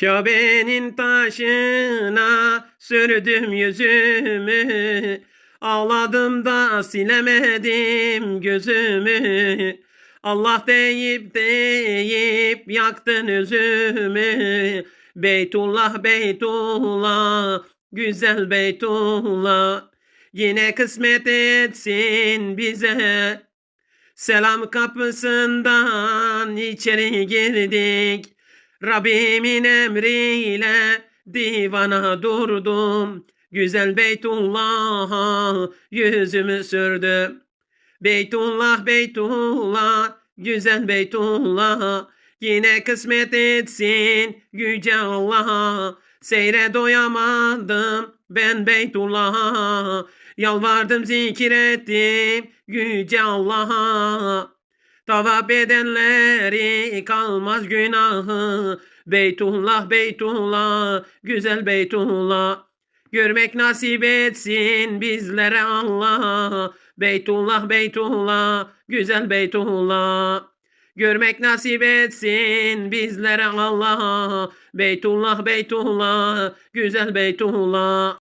Kabe'nin taşına sürdüm yüzümü, ağladım da silemedim gözümü. Allah deyip deyip yaktın üzümü. Beytullah Beytullah, güzel Beytullah, yine kısmet etsin bize. Selam kapısından içeri girdik. Rabbimin emriyle divana durdum. Güzel Beytullah'a yüzümü sürdüm. Beytullah Beytullah, güzel Beytullah, yine kısmet etsin yüce Allah. Seyre doyamadım ben Beytullah'a, yalvardım zikrettim yüce Allah'a. Tavaf edenleri kalmaz günahı. Beytullah Beytullah, güzel Beytullah, görmek nasip etsin bizlere Allah. Beytullah Beytullah, güzel Beytullah, görmek nasip etsin bizlere Allah. Beytullah Beytullah, güzel Beytullah.